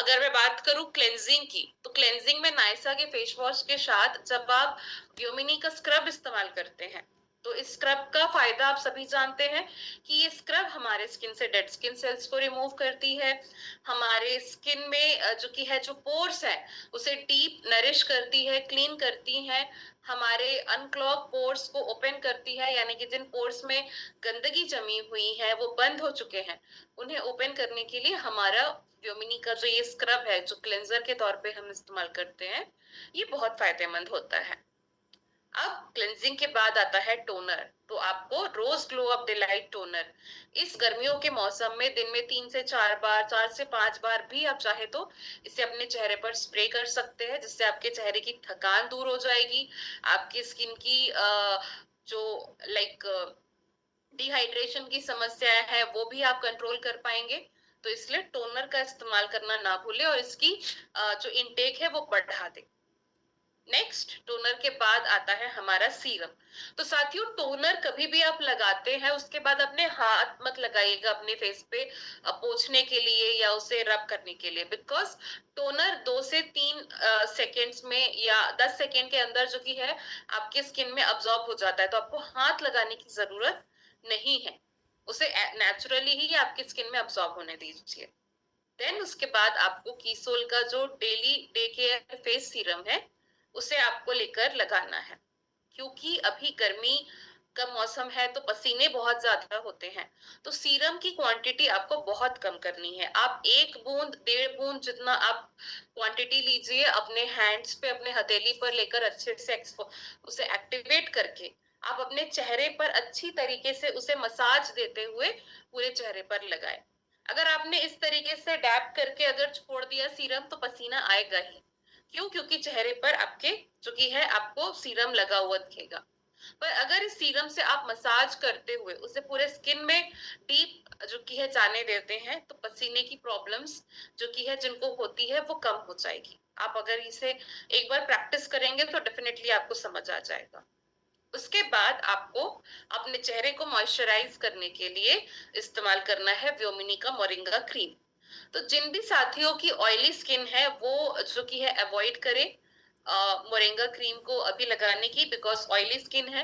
अगर मैं बात करूं क्लेंजिंग की, तो क्लेंजिंग में नायसा के फेस वॉश के साथ जब आप व्योमिनी का स्क्रब इस्तेमाल करते हैं, तो इस स्क्रब का फायदा आप सभी जानते हैं कि ये स्क्रब हमारे स्किन से डेड स्किन सेल्स को रिमूव करती है, हमारे स्किन में जो कि है जो पोर्स है उसे डीप नरिश करती है, क्लीन करती है, हमारे अनक्लॉग पोर्स को ओपन करती है, यानी कि जिन पोर्स में गंदगी जमी हुई है वो बंद हो चुके हैं, उन्हें ओपन करने के लिए हमारा व्योमिनी का जो ये स्क्रब है जो क्लेंजर के तौर पे हम इस्तेमाल करते हैं, ये बहुत फायदेमंद होता है। अब क्लेंजिंग के बाद आता है टोनर। तो आपको रोज ग्लो अप डिलाइट टोनर इस गर्मियों के मौसम में दिन में 3 से 4 बार, 4 से 5 बार भी आप चाहे तो इसे अपने चेहरे पर स्प्रे कर सकते हैं, जिससे आपके चेहरे की थकान दूर हो जाएगी, आपकी स्किन की जो लाइक डिहाइड्रेशन की समस्या है वो भी आप कंट्रोल कर पाएंगे। तो इसलिए टोनर का इस्तेमाल करना ना भूलें और इसकी जो इनटेक है वो बढ़ा दें। नेक्स्ट, टोनर के बाद आता है हमारा सीरम। तो साथियों, टोनर कभी भी आप लगाते हैं उसके बाद अपने हाथ मत लगाइएगा अपने फेस पे पोंछने के लिए या उसे रब करने के लिए, बिकॉज टोनर 2 से 3 सेकेंड्स में या 10 सेकेंड के अंदर जो कि है आपके स्किन में अब्सॉर्ब हो जाता है, तो आपको हाथ लगाने की जरूरत नहीं है, उसे नेचुरली ही आपकी स्किन में अब्सॉर्ब होने दीजिए। देन उसके बाद आपको कीसोल का जो daily day care face serum है उसे आपको लेकर लगाना है, क्योंकि अभी गर्मी का मौसम है तो पसीने बहुत ज्यादा होते हैं, तो सीरम की क्वांटिटी आपको बहुत कम करनी है। आप 1 बूंद 1.5 बूंद जितना आप क्वांटिटी लीजिए, अपने हैंड्स पे अपने हथेली पर लेकर अच्छे से उसे एक्टिवेट करके आप अपने चेहरे पर अच्छी तरीके से उसे मसाज देते हुए पूरे चेहरे पर लगाए। अगर आपने इस तरीके से डैप करके अगर छोड़ दिया सीरम तो पसीना आएगा ही। क्यों? क्योंकि चेहरे पर आपके जो कि है आपको सीरम लगा हुआ दिखेगा। पर अगर इस सीरम से आप मसाज करते हुए उसे पूरे स्किन में डीप जो कि है जाने देते हैं, तो पसीने की प्रॉब्लम्स जो कि है जिनको होती है वो कम हो जाएगी। आप अगर इसे एक बार प्रैक्टिस करेंगे तो डेफिनेटली आपको समझ आ जाएगा। उसके बाद आपको अपने चेहरे को मॉइस्चराइज करने के लिए इस्तेमाल करना है व्योमिनी का मोरिंगा क्रीम। तो जिन भी साथियों की ऑयली स्किन है वो जो कि है अवॉइड करें मोरिंगा क्रीम को अभी लगाने की, बिकॉज ऑयली स्किन है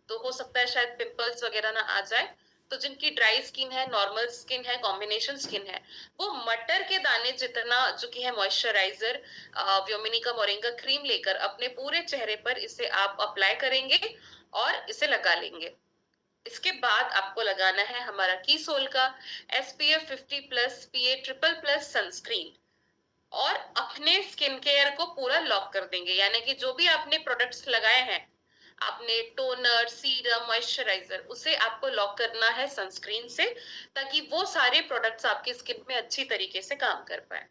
तो हो सकता है शायद पिंपल्स वगैरह ना आ जाए। तो जिनकी ड्राई स्किन है, नॉर्मल स्किन है, कॉम्बिनेशन स्किन है, वो मटर के दाने जितना जो कि है मॉइस्चराइजर व्योमिनी का मोरिंगा क्रीम लेकर अपने पूरे चेहरे पर इसे आप अप्लाई करेंगे और इसे लगा लेंगे। इसके बाद आपको लगाना है हमारा कीसोल का SPF 50+ PA triple plus sunscreen, और अपने स्किन केयर को पूरा लॉक कर देंगे, यानी कि जो भी आपने प्रोडक्ट्स लगाए हैं, आपने टोनर, सीरम, मॉइस्चराइजर, उसे आपको लॉक करना है सनस्क्रीन से, ताकि वो सारे प्रोडक्ट्स आपकी स्किन में अच्छी तरीके से काम कर पाए।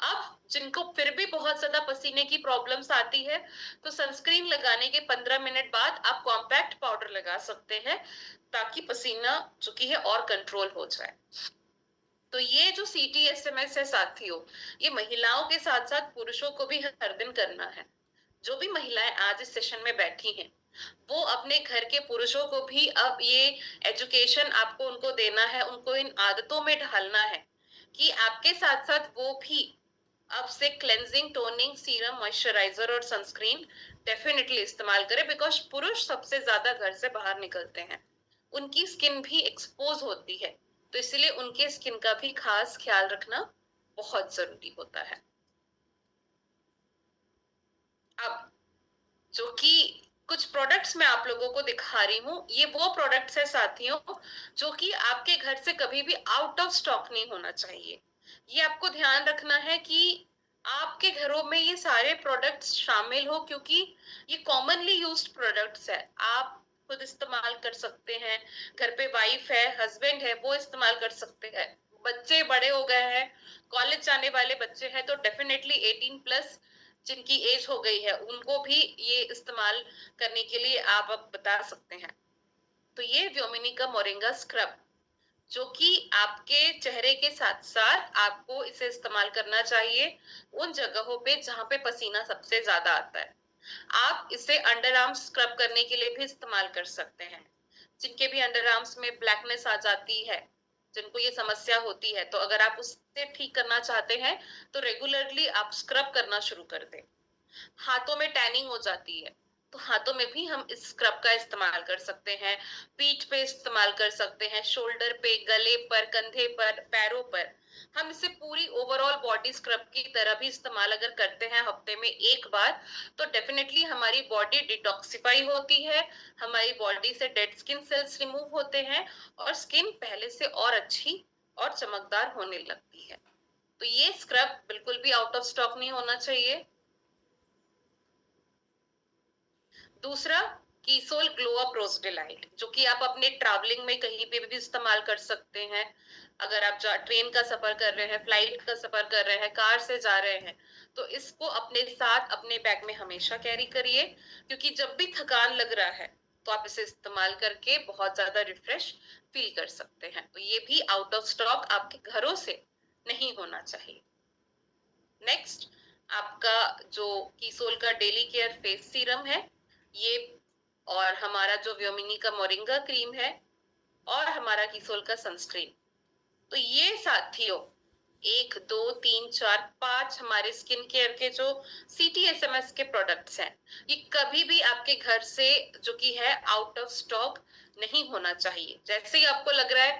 अब जिनको फिर भी बहुत ज्यादा पसीने की प्रॉब्लम्स आती है, तो सनस्क्रीन लगाने के 15 मिनट बाद आप कॉम्पैक्ट पाउडर लगा सकते हैं, ताकि पसीना जो कि है और कंट्रोल हो जाए। तो ये जो CTSMS है साथियों, ये महिलाओं के साथ साथ पुरुषों को भी हर दिन करना है। जो भी महिलाएं आज इस सेशन में बैठी हैं, वो अपने घर के पुरुषों को भी अब ये एजुकेशन आपको उनको देना है, उनको इन आदतों में ढालना है कि आपके साथ साथ वो भी अब से क्लेंजिंग, टोनिंग, सीरम, मॉइस्चराइजर और सनस्क्रीन डेफिनेटली इस्तेमाल करें, बिकॉज पुरुष सबसे ज्यादा घर से बाहर निकलते हैं, उनकी स्किन भी एक्सपोज होती है, तो इसलिए उनके स्किन का भी खास ख्याल रखना बहुत जरूरी होता है। अब जो कि कुछ प्रोडक्ट्स मैं आप लोगों को दिखा रही हूँ, ये वो प्रोडक्ट्स है साथियों जो कि आपके घर से कभी भी आउट ऑफ स्टॉक नहीं होना चाहिए। ये आपको ध्यान रखना है कि आपके घरों में ये सारे प्रोडक्ट्स शामिल हो, क्योंकि ये कॉमनली यूज्ड प्रोडक्ट्स है। आप खुद इस्तेमाल कर सकते हैं, घर पे वाइफ है, हस्बैंड है, वो इस्तेमाल कर सकते हैं, बच्चे बड़े हो गए हैं, कॉलेज जाने वाले बच्चे हैं तो डेफिनेटली 18+ जिनकी एज हो गई है उनको भी ये इस्तेमाल करने के लिए आप अब बता सकते हैं। तो ये व्योमिनी का मोरिंगा स्क्रब, जो कि आपके चेहरे के साथ साथ आपको इसे इस्तेमाल करना चाहिए उन जगहों पे जहां पे पसीना सबसे ज्यादा आता है। आप इसे अंडर आर्म्स स्क्रब करने के लिए भी इस्तेमाल कर सकते हैं, जिनके भी अंडर आर्म्स में ब्लैकनेस आ जाती है, जिनको ये समस्या होती है, तो अगर आप उससे ठीक करना चाहते हैं तो रेगुलरली आप स्क्रब करना शुरू कर दें। हाथों में टैनिंग हो जाती है, तो हाथों में भी हम इस स्क्रब का इस्तेमाल कर सकते हैं, पीठ पे इस्तेमाल कर सकते हैं, शोल्डर पे, गले पर, कंधे पर, पैरों पर। हम इसे पूरी ओवरऑल बॉडी स्क्रब की तरह भी इस्तेमाल अगर करते हैं हफ्ते में एक बार, तो डेफिनेटली हमारी बॉडी डिटॉक्सिफाई होती है, हमारी बॉडी से डेड स्किन सेल्स रिमूव होते हैं और स्किन पहले से और अच्छी और चमकदार होने लगती है। तो ये स्क्रब बिल्कुल भी आउट ऑफ स्टॉक नहीं होना चाहिए। दूसरा, कीसोल ग्लो अप रोज डिलाइट, जो कि आप अपने ट्रैवलिंग में कहीं पे भी इस्तेमाल कर सकते हैं। अगर आप ट्रेन का सफर कर रहे हैं, फ्लाइट का सफर कर रहे हैं, कार से जा रहे हैं, तो इसको अपने साथ अपने बैग में हमेशा कैरी करिए, क्योंकि जब भी थकान लग रहा है तो आप इसे इस्तेमाल करके बहुत ज्यादा रिफ्रेश फील कर सकते हैं। तो ये भी आउट ऑफ स्टॉक आपके घरों से नहीं होना चाहिए। नेक्स्ट, आपका जो कीसोल का डेली केयर फेस सीरम है, ये और हमारा जो व्योमिनी का मोरिंगा क्रीम है और हमारा कीसोल का सनस्क्रीन, तो ये साथियों 1 2 3 4 5 हमारे स्किन केयर के जो CTSMS के प्रोडक्ट्स हैं, ये कभी भी आपके घर से जो कि है आउट ऑफ स्टॉक नहीं होना चाहिए। जैसे ही आपको लग रहा है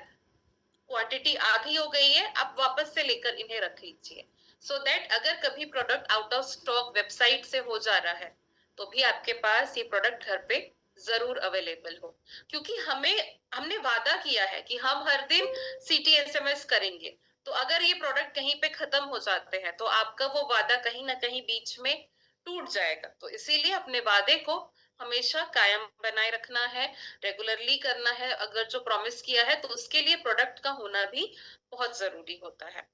क्वांटिटी आधी हो गई है, आप वापस से लेकर इन्हें रख लीजिए, सो दैट अगर कभी product out of stock website से हो जा रहा है तो भी आपके पास ये प्रोडक्ट घर पे जरूर अवेलेबल हो। क्योंकि हमने वादा किया है कि हम हर दिन CTSMS करेंगे, तो अगर ये प्रोडक्ट कहीं पे खत्म हो जाते हैं तो आपका वो वादा कहीं ना कहीं बीच में टूट जाएगा। तो इसीलिए अपने वादे को हमेशा कायम बनाए रखना है, रेगुलरली करना है। अगर जो प्रॉमिस किया है तो उसके लिए प्रोडक्ट का होना भी बहुत जरूरी होता है।